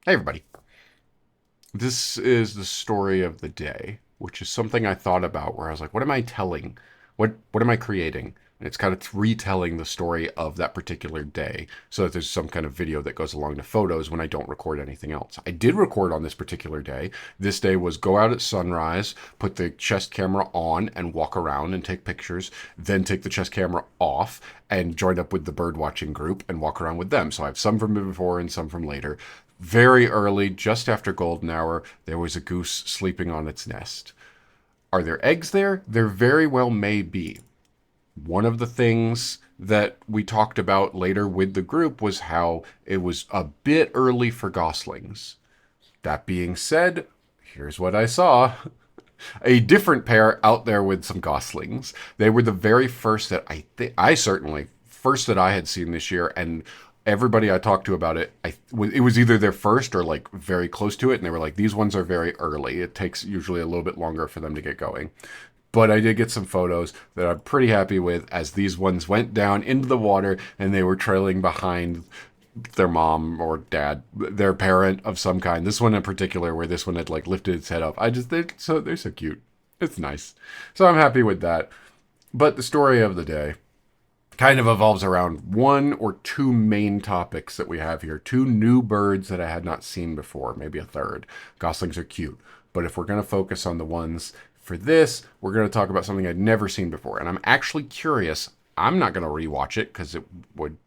Hey, everybody. This is the story of the day, which is something I thought about where I was like, what am I telling? What am I creating? And it's kind of retelling the story of that particular day so that there's some kind of video that goes along to photos when I don't record anything else. I did record on this particular day. This day was go out at sunrise, put the chest camera on and walk around and take pictures, then take the chest camera off and join up with the bird watching group and walk around with them. So I have some from before and some from later. Very early, just after golden hour, there was a goose sleeping on its nest. Are there eggs there? There very well may be. One of the things that we talked about later with the group was how it was a bit early for goslings. That being said, here's what I saw. A different pair out there with some goslings. They were the very first that I certainly first that I had seen this year, and everybody I talked to about it, it was either their first or like very close to it, and they were like, these ones are very early. It takes usually a little bit longer for them to get going. But I did get some photos that I'm pretty happy with as these ones went down into the water and they were trailing behind their mom or dad, their parent of some kind. This one in particular, where this one had like lifted its head up. They're so cute. It's nice. So I'm happy with that. But the story of the day kind of evolves around one or two main topics that we have here. Two new birds that I had not seen before, maybe a third. Goslings are cute. But if we're going to focus on the ones for this, we're going to talk about something I'd never seen before. And I'm actually curious. I'm not going to rewatch it because it would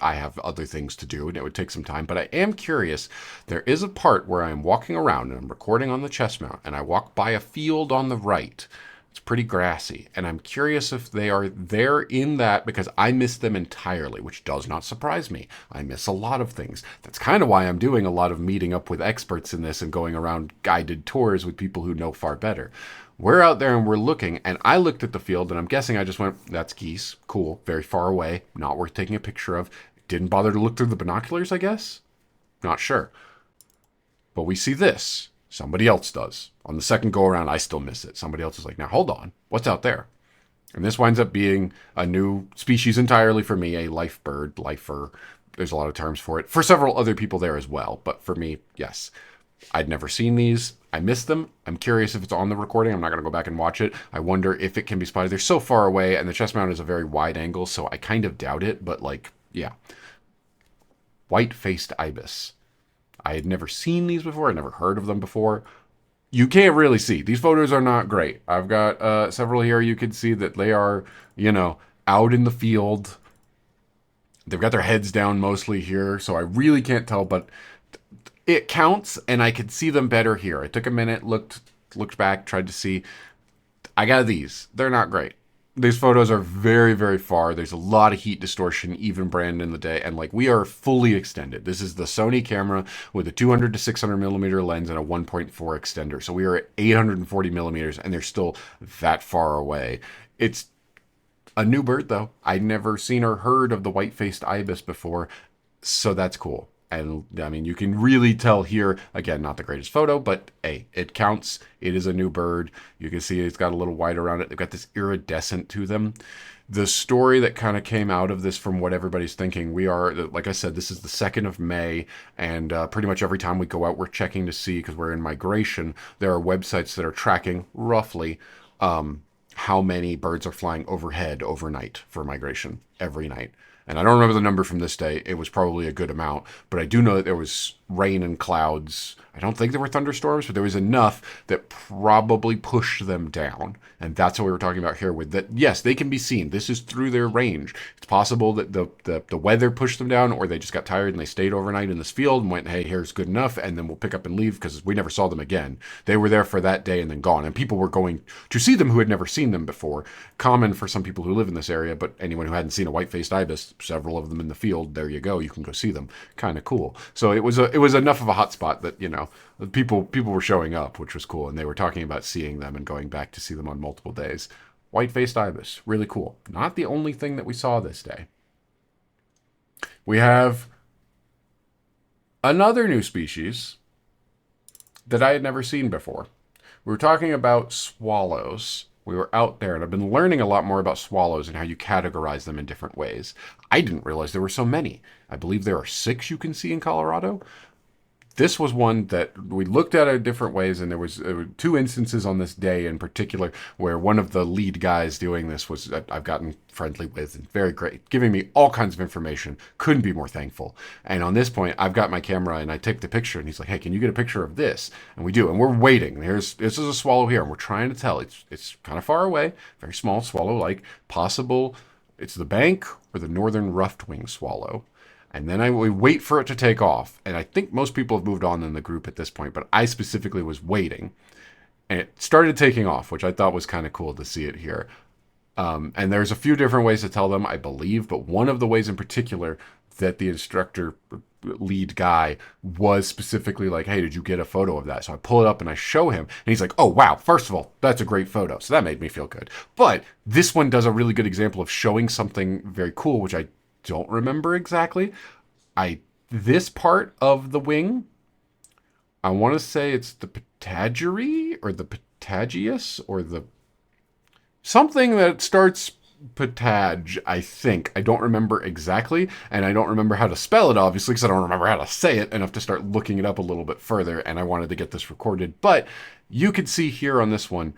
I have other things to do and it would take some time, but I am curious. There is a part where I am walking around and I'm recording on the chest mount and I walk by a field on the right. It's pretty grassy, and I'm curious if they are there in that because I miss them entirely, which does not surprise me. I miss a lot of things. That's kind of why I'm doing a lot of meeting up with experts in this and going around guided tours with people who know far better. We're out there and we're looking, and I looked at the field, and I'm guessing I just went, that's geese. Cool. Very far away. Not worth taking a picture of. Didn't bother to look through the binoculars, I guess? Not sure. But we see this. Somebody else does. On the second go around, I still miss it. Somebody else is like, now hold on. What's out there? And this winds up being a new species entirely for me, a life bird, lifer. There's a lot of terms for it. For several other people there as well. But for me, yes. I'd never seen these. I missed them. I'm curious if it's on the recording. I'm not going to go back and watch it. I wonder if it can be spotted. They're so far away, and the chest mount is a very wide angle, so I kind of doubt it. But, like, yeah. White faced ibis. I had never seen these before. I'd never heard of them before. You can't really see. These photos are not great. I've got several here. You can see that they are, out in the field. They've got their heads down mostly here, so I really can't tell, but it counts, and I could see them better here. I took a minute, looked back, tried to see. I got these. They're not great. These photos are very, very far. There's a lot of heat distortion, even brand in the day, and like we are fully extended. This is the Sony camera with a 200 to 600 millimeter lens and a 1.4 extender. So we are at 840 millimeters, and they're still that far away. It's a new bird, though. I'd never seen or heard of the white-faced ibis before, so that's cool. And I mean, you can really tell here, again, not the greatest photo, but hey, it counts. It is a new bird. You can see it's got a little white around it. They've got this iridescent to them. The story that kind of came out of this from what everybody's thinking, we are, like I said, this is the 2nd of May, and pretty much every time we go out, we're checking to see, because we're in migration, there are websites that are tracking roughly how many birds are flying overhead overnight for migration every night. And I don't remember the number from this day. It was probably a good amount, but I do know that there was rain and clouds. I don't think there were thunderstorms, but there was enough that probably pushed them down. And that's what we were talking about here with that. Yes, they can be seen. This is through their range. It's possible that the weather pushed them down, or they just got tired and they stayed overnight in this field and went, hey, here's good enough, and then we'll pick up and leave because we never saw them again. They were there for that day and then gone. And people were going to see them who had never seen them before. Common for some people who live in this area, but anyone who hadn't seen a white-faced ibis, several of them in the field, there you go. You can go see them. Kind of cool. So it was enough of a hot spot that, people were showing up, which was cool, and they were talking about seeing them and going back to see them on multiple days. White-faced ibis, really cool. Not the only thing that we saw this day. We have another new species that I had never seen before. We were talking about swallows. We were out there, and I've been learning a lot more about swallows and how you categorize them in different ways. I didn't realize there were so many. I believe there are 6 you can see in Colorado. this was one that we looked at it different ways, and there were two instances on this day in particular where one of the lead guys doing this was I've gotten friendly with and very great, giving me all kinds of information. Couldn't be more thankful. And on this point, I've got my camera and I take the picture, and he's like, "Hey, can you get a picture of this?" And we do, and we're waiting. This is a swallow here, and we're trying to tell. It's kind of far away, very small swallow, like possible. It's the bank or the northern ruffed-winged swallow. And then we wait for it to take off. And I think most people have moved on in the group at this point, but I specifically was waiting. And it started taking off, which I thought was kind of cool to see it here. And there's a few different ways to tell them, I believe, but one of the ways in particular that the instructor lead guy was specifically like, "Hey, did you get a photo of that?" So I pull it up and I show him, and he's like, "Oh, wow, first of all, that's a great photo." So that made me feel good. But this one does a really good example of showing something very cool, which I don't remember exactly. This part of the wing, I want to say it's the patagery or the patagius or the something that starts potage, I think. I don't remember exactly, and I don't remember how to spell it, obviously, because I don't remember how to say it enough to start looking it up a little bit further, and I wanted to get this recorded. But you could see here on this one,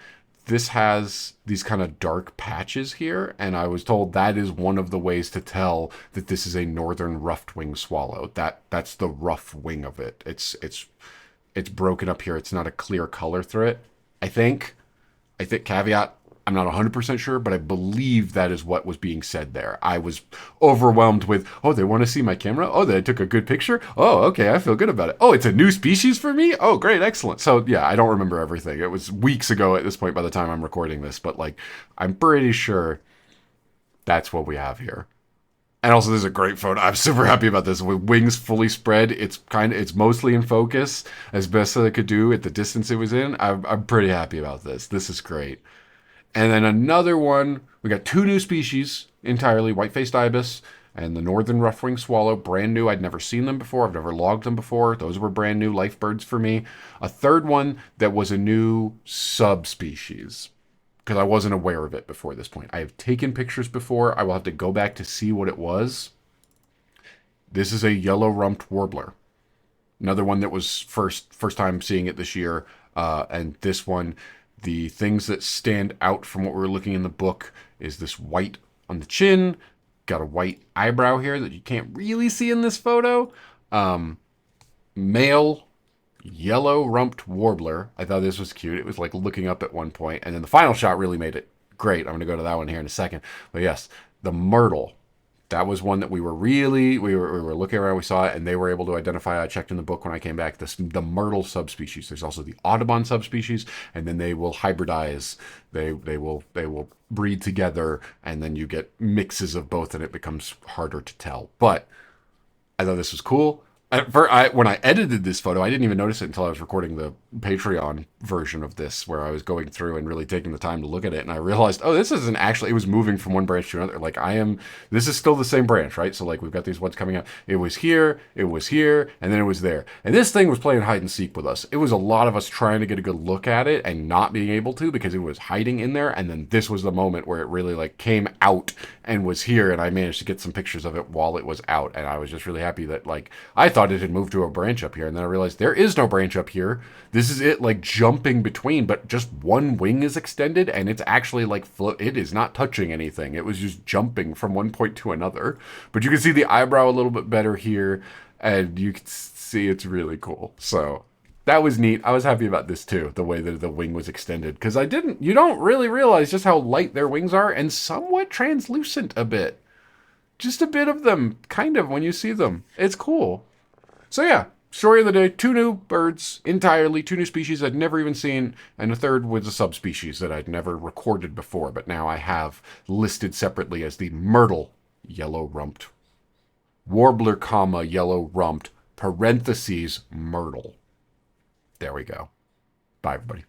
this has these kind of dark patches here, and I was told that is one of the ways to tell that this is a northern ruffed-winged swallow. That's the rough wing of it. It's broken up here. It's not a clear color through it. I think caveat, I'm not 100% sure, but I believe that is what was being said there. I was overwhelmed with, "Oh, they want to see my camera? Oh, they took a good picture? Oh, okay, I feel good about it. Oh, it's a new species for me? Oh, great, excellent." So, yeah, I don't remember everything. It was weeks ago at this point by the time I'm recording this, but, like, I'm pretty sure that's what we have here. And also, this is a great photo. I'm super happy about this. With wings fully spread, it's mostly in focus as best as I could do at the distance it was in. I'm pretty happy about this. This is great. And then another one, we got two new species entirely, white-faced ibis and the northern rough-winged swallow, brand new. I'd never seen them before. I've never logged them before. Those were brand new life birds for me. A third one that was a new subspecies because I wasn't aware of it before this point. I have taken pictures before. I will have to go back to see what it was. This is a yellow-rumped warbler. Another one that was first time seeing it this year. And this one, the things that stand out from what we were looking in the book is this white on the chin, got a white eyebrow here that you can't really see in this photo. Male yellow-rumped warbler. I thought this was cute. It was like looking up at one point, and then the final shot really made it great. I'm going to go to that one here in a second. But yes, the myrtle. That was one that we were looking around, we saw it, and they were able to identify. I checked in the book when I came back. The myrtle subspecies. There's also the Audubon subspecies, and then they will hybridize. They will breed together, and then you get mixes of both, and it becomes harder to tell. But I thought this was cool. When I edited this photo, I didn't even notice it until I was recording the Patreon version of this, where I was going through and really taking the time to look at it, and I realized, oh, this isn't actually, it was moving from one branch to another. Like, this is still the same branch, right? So, like, we've got these ones coming out. It was here, and then it was there. And this thing was playing hide and seek with us. It was a lot of us trying to get a good look at it and not being able to because it was hiding in there, and then this was the moment where it really, like, came out and was here, and I managed to get some pictures of it while it was out, and I was just really happy that, like, I thought it had moved to a branch up here, and then I realized there is no branch up here. This is it, like, jumping between, but just one wing is extended, and it's actually like it is not touching anything. It was just jumping from one point to another. But you can see the eyebrow a little bit better here, and you can see it's really cool. So that was neat. I was happy about this too, the way that the wing was extended, because you don't really realize just how light their wings are, and somewhat translucent a bit. Just a bit of them, kind of, when you see them. It's cool. So yeah, story of the day, two new birds entirely, two new species I'd never even seen, and a third was a subspecies that I'd never recorded before, but now I have listed separately as the myrtle yellow-rumped. Warbler, comma, yellow-rumped, parentheses, myrtle. There we go. Bye, everybody.